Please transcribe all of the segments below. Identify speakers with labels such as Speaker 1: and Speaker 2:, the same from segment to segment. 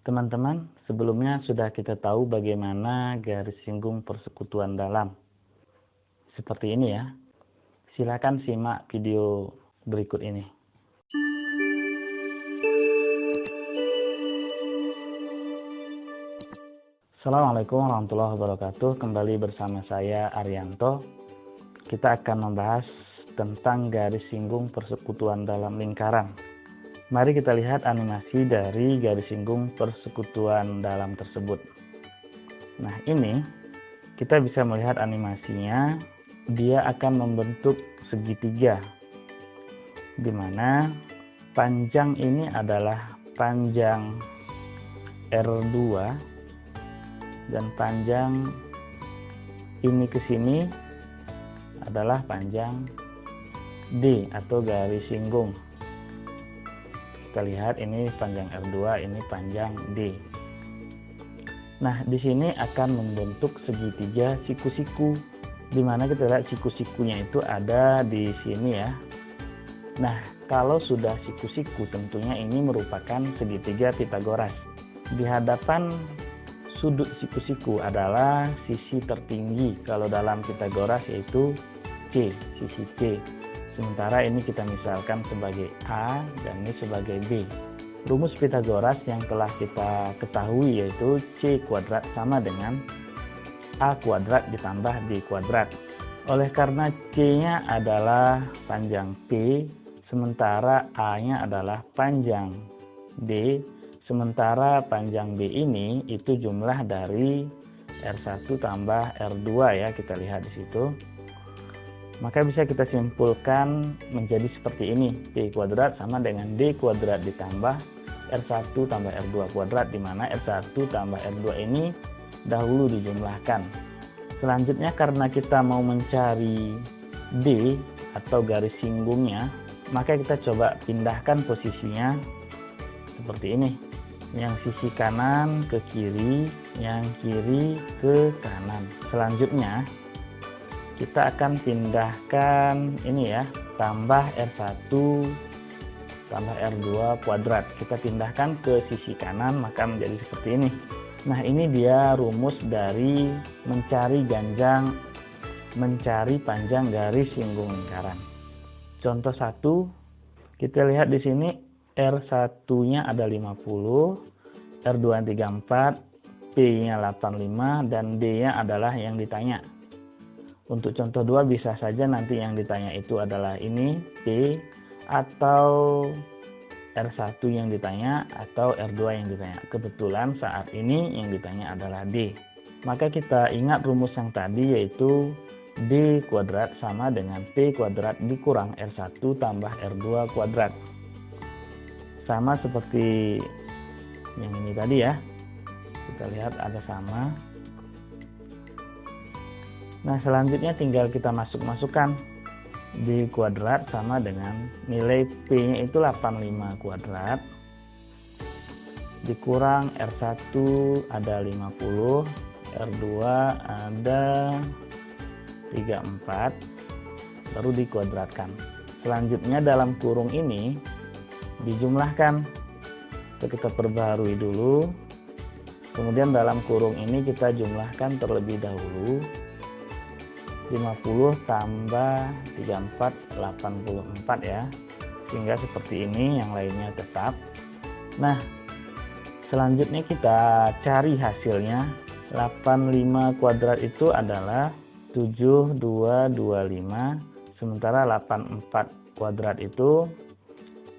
Speaker 1: Teman-teman, sebelumnya sudah kita tahu bagaimana garis singgung persekutuan dalam. Seperti ini ya. Silakan simak video berikut ini. Assalamualaikum warahmatullahi wabarakatuh. Kembali bersama saya Arianto. Kita akan membahas tentang garis singgung persekutuan dalam lingkaran. Mari kita lihat animasi dari garis singgung persekutuan dalam tersebut. Nah, ini kita bisa melihat animasinya. Dia akan membentuk segitiga, di mana panjang ini adalah panjang R2 dan panjang ini ke sini adalah panjang D atau garis singgung. Kita lihat ini panjang R2, ini panjang D. Nah, di sini akan membentuk segitiga siku-siku, di mana kita lihat siku-sikunya itu ada di sini ya. Nah, kalau sudah siku-siku tentunya ini merupakan segitiga Pythagoras. Di hadapan sudut siku-siku adalah sisi tertinggi kalau dalam Pythagoras, yaitu C, sisi C. Sementara ini kita misalkan sebagai A dan ini sebagai B. Rumus Pythagoras yang telah kita ketahui yaitu C kuadrat sama dengan A kuadrat ditambah D kuadrat. Oleh karena C-nya adalah panjang P, sementara A-nya adalah panjang D, sementara panjang B ini itu jumlah dari R1 tambah R2 ya, kita lihat di situ. Maka bisa kita simpulkan menjadi seperti ini. P kuadrat sama dengan D kuadrat ditambah R1 tambah R2 kuadrat, di mana R1 tambah R2 ini dahulu dijumlahkan. Selanjutnya karena kita mau mencari D atau garis singgungnya, maka kita coba pindahkan posisinya seperti ini. Yang sisi kanan ke kiri, yang kiri ke kanan. Selanjutnya kita akan pindahkan ini ya, tambah R1 tambah R2 kuadrat. Kita pindahkan ke sisi kanan, maka menjadi seperti ini. Nah, ini dia rumus dari mencari panjang garis singgung lingkaran. Contoh 1, kita lihat di sini R1-nya ada 50, R2-nya 34, P-nya 85, dan D-nya adalah yang ditanya. Untuk contoh 2 bisa saja nanti yang ditanya itu adalah ini P, atau R1 yang ditanya, atau R2 yang ditanya. Kebetulan saat ini yang ditanya adalah D. Maka kita ingat rumus yang tadi, yaitu D kuadrat sama dengan P kuadrat dikurang R1 tambah R2 kuadrat. Sama seperti yang ini tadi ya. Kita lihat ada sama. Nah, selanjutnya tinggal kita masukkan. D kuadrat sama dengan nilai P-nya itu 85 kuadrat dikurang R1 ada 50, R2 ada 34, baru dikuadratkan. Selanjutnya dalam kurung ini dijumlahkan. Kita perbarui dulu, kemudian dalam kurung ini kita jumlahkan terlebih dahulu. 50 tambah 34, 84 ya, sehingga seperti ini, yang lainnya tetap. Nah, selanjutnya kita cari hasilnya. 85 kuadrat itu adalah 7225, sementara 84 kuadrat itu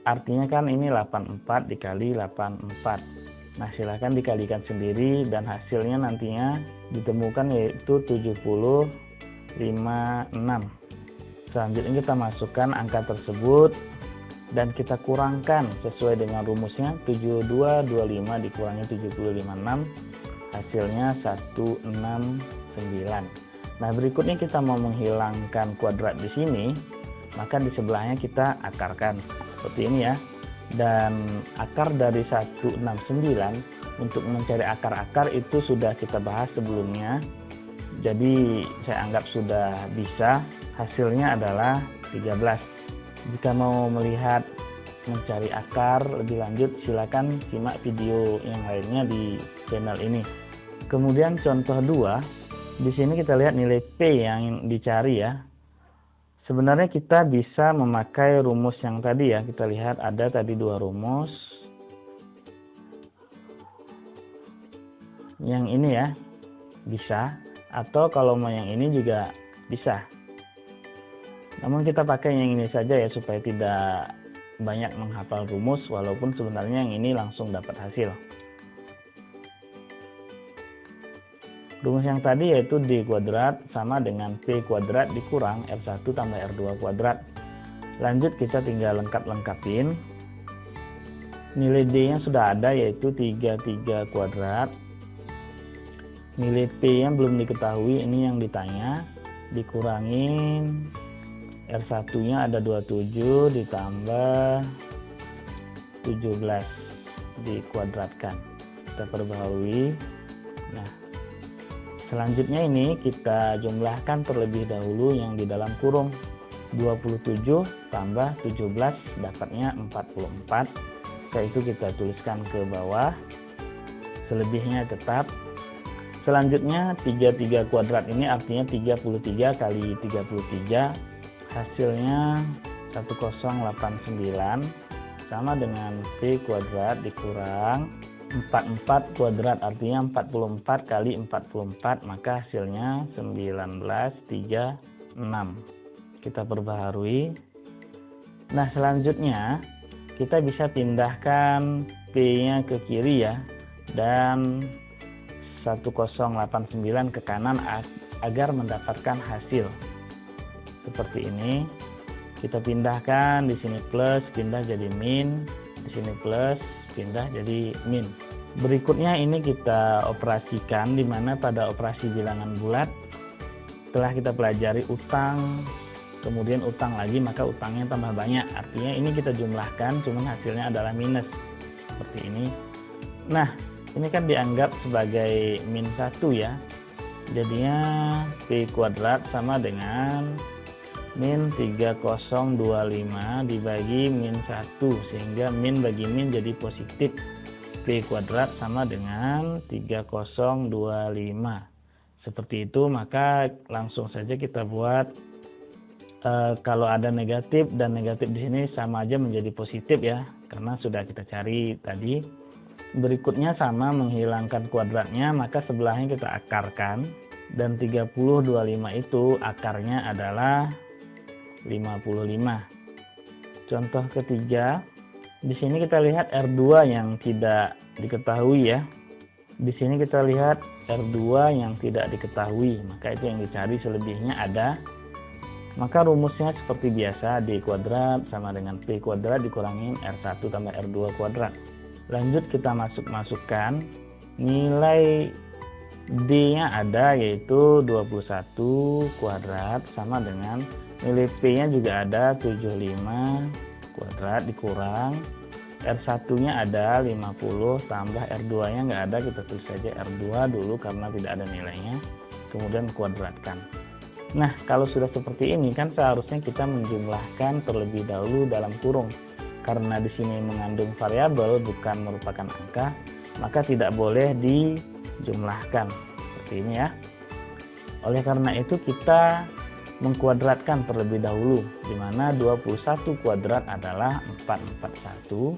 Speaker 1: artinya kan ini 84 dikali 84. Nah, silahkan dikalikan sendiri dan hasilnya nantinya ditemukan yaitu 70,56. Selanjutnya kita masukkan angka tersebut dan kita kurangkan sesuai dengan rumusnya. 7225 dikurangi 70,56, hasilnya 169. Nah, berikutnya kita mau menghilangkan kuadrat di sini, maka di sebelahnya kita akarkan seperti ini ya. Dan akar dari 169, untuk mencari akar-akar itu sudah kita bahas sebelumnya. Jadi saya anggap sudah bisa. Hasilnya adalah 13. Jika mau melihat mencari akar lebih lanjut, silakan simak video yang lainnya di channel ini. Kemudian contoh 2, di sini kita lihat nilai P yang dicari ya. Sebenarnya kita bisa memakai rumus yang tadi ya. Kita lihat ada tadi 2 rumus. Yang ini ya bisa, atau kalau mau yang ini juga bisa. Namun kita pakai yang ini saja ya, supaya tidak banyak menghafal rumus, walaupun sebenarnya yang ini langsung dapat hasil. Rumus yang tadi yaitu D kuadrat sama dengan P kuadrat dikurang R1 tambah R2 kuadrat. Lanjut kita tinggal lengkap-lengkapin. Nilai D nya sudah ada yaitu 33 kuadrat. Nilai P yang belum diketahui, ini yang ditanya, dikurangin R1 nya ada 27 ditambah 17 dikuadratkan, kita perbaharui. Nah, selanjutnya ini kita jumlahkan terlebih dahulu yang di dalam kurung. 27 tambah 17 dapatnya 44. Setelah itu kita tuliskan ke bawah, selebihnya tetap. Selanjutnya 33 kuadrat ini artinya 33 kali 33, hasilnya 1089 sama dengan P kuadrat dikurang 44 kuadrat artinya 44 kali 44, maka hasilnya 1936. Kita perbaharui. Nah, selanjutnya kita bisa pindahkan P nya ke kiri ya, dan 1089 ke kanan agar mendapatkan hasil seperti ini. Kita pindahkan, di sini plus pindah jadi min, di sini plus pindah jadi min. Berikutnya ini kita operasikan, di mana pada operasi bilangan bulat setelah kita pelajari utang, kemudian utang lagi, maka utangnya tambah banyak, artinya ini kita jumlahkan cuman hasilnya adalah minus seperti ini. Nah, ini kan dianggap sebagai min 1 ya, jadinya P kuadrat sama dengan min 3025 dibagi min 1, sehingga min bagi min jadi positif. P kuadrat sama dengan 3025. Seperti itu, maka langsung saja kita buat kalau ada negatif dan negatif di sini sama aja menjadi positif ya, karena sudah kita cari tadi. Berikutnya sama menghilangkan kuadratnya, maka sebelahnya kita akarkan, dan 3025 itu akarnya adalah 55. Contoh ketiga, di sini kita lihat R2 yang tidak diketahui ya. Di sini kita lihat R2 yang tidak diketahui, maka itu yang dicari, selebihnya ada. Maka rumusnya seperti biasa, D kuadrat sama dengan P kuadrat dikurangin R1 tambah R2 kuadrat. Lanjut kita masukkan nilai D nya ada yaitu 21 kuadrat sama dengan nilai P nya juga ada 75 kuadrat dikurang R1 nya ada 50 tambah R2 nya nggak ada, kita tulis saja R2 dulu karena tidak ada nilainya, kemudian kuadratkan. Nah, kalau sudah seperti ini kan seharusnya kita menjumlahkan terlebih dahulu dalam kurung. Karena di sini mengandung variabel bukan merupakan angka, maka tidak boleh dijumlahkan seperti ini ya. Oleh karena itu kita mengkuadratkan terlebih dahulu, di mana 21 kuadrat adalah 441,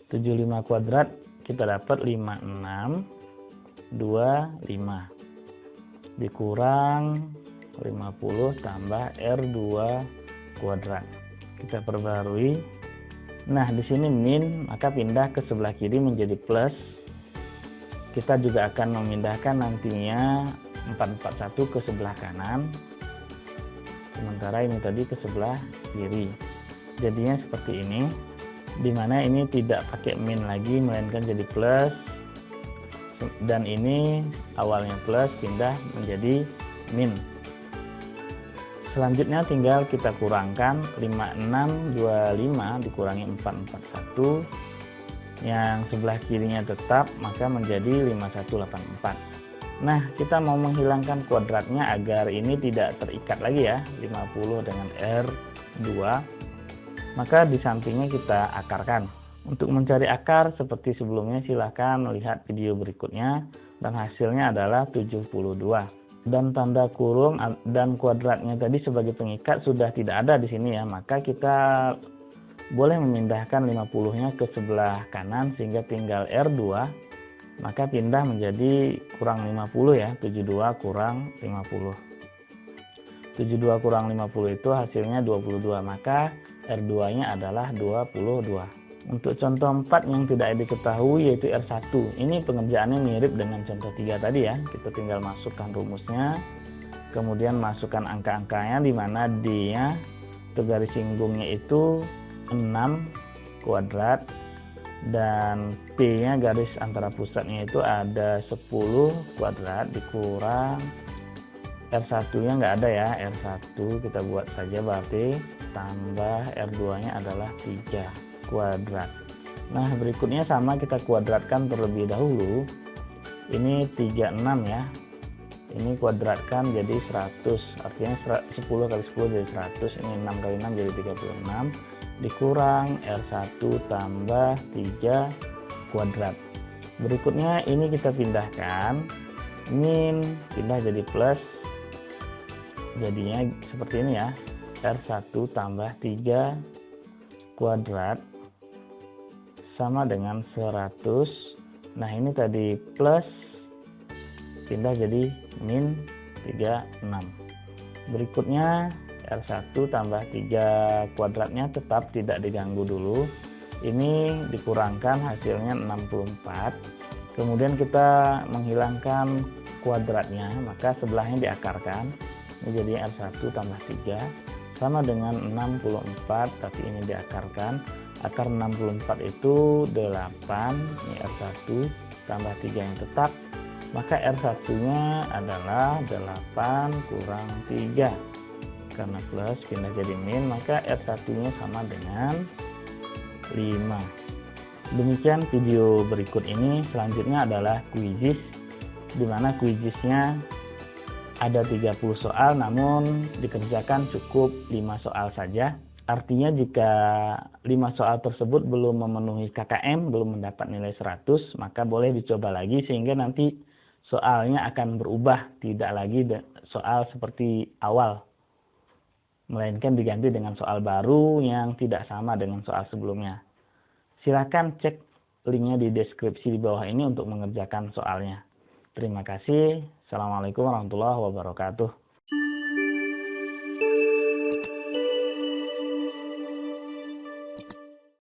Speaker 1: 75 kuadrat kita dapat 5625 dikurang 50 tambah R2 kuadrat. Kita perbarui. Nah, di sini min, maka pindah ke sebelah kiri menjadi plus. Kita juga akan memindahkan nantinya 441 ke sebelah kanan. Sementara ini tadi ke sebelah kiri. Jadinya seperti ini, dimana ini tidak pakai min lagi, melainkan jadi plus. Dan ini awalnya plus, pindah menjadi min. Selanjutnya tinggal kita kurangkan 5625 dikurangi 441, yang sebelah kirinya tetap, maka menjadi 5184. Nah, kita mau menghilangkan kuadratnya agar ini tidak terikat lagi ya, 50 dengan R2. maka di sampingnya kita akarkan. Untuk mencari akar seperti sebelumnya silahkan lihat video berikutnya, dan hasilnya adalah 72. Dan tanda kurung dan kuadratnya tadi sebagai pengikat sudah tidak ada di sini ya, maka kita boleh memindahkan 50-nya ke sebelah kanan sehingga tinggal R2, maka pindah menjadi kurang 50 ya, 72 kurang 50. 72 kurang 50 itu hasilnya 22, maka R2-nya adalah 22. Untuk contoh 4 yang tidak diketahui yaitu R1. Ini pengerjaannya mirip dengan contoh 3 tadi ya. Kita tinggal masukkan rumusnya, kemudian masukkan angka-angkanya, di mana D-nya atau garis singgungnya itu 6 kuadrat, dan P-nya garis antara pusatnya itu ada 10 kuadrat dikurang R1-nya nggak ada ya, R1 kita buat saja berarti tambah R2-nya adalah 3 kuadrat. Nah, berikutnya sama kita kuadratkan terlebih dahulu. Ini 36 ya. Ini kuadratkan jadi 100. Artinya 10 kali 10 jadi 100. Ini 6 kali 6 jadi 36. Dikurang R1 tambah 3 kuadrat. Berikutnya ini kita pindahkan. Min pindah jadi plus. Jadinya seperti ini ya. R1 tambah 3 kuadrat sama dengan 100. Nah, ini tadi plus pindah jadi min 36. Berikutnya R1 tambah 3 kuadratnya tetap tidak diganggu dulu. Ini dikurangkan hasilnya 64. Kemudian kita menghilangkan kuadratnya, maka sebelahnya diakarkan. Ini jadi R1 tambah 3 sama dengan 64, tapi ini diakarkan. Akar 64 itu 8, ini R1 tambah 3 yang tetap, maka R1-nya adalah 8 kurang 3. Karena plus pindah jadi min, maka R1-nya sama dengan 5. Demikian video berikut ini. Selanjutnya adalah quizzes, di mana quizzesnya ada 30 soal, namun dikerjakan cukup 5 soal saja. Artinya jika 5 soal tersebut belum memenuhi KKM, belum mendapat nilai 100, maka boleh dicoba lagi sehingga nanti soalnya akan berubah, tidak lagi soal seperti awal, melainkan diganti dengan soal baru yang tidak sama dengan soal sebelumnya. Silakan cek linknya di deskripsi di bawah ini untuk mengerjakan soalnya. Terima kasih. Assalamualaikum warahmatullahi wabarakatuh.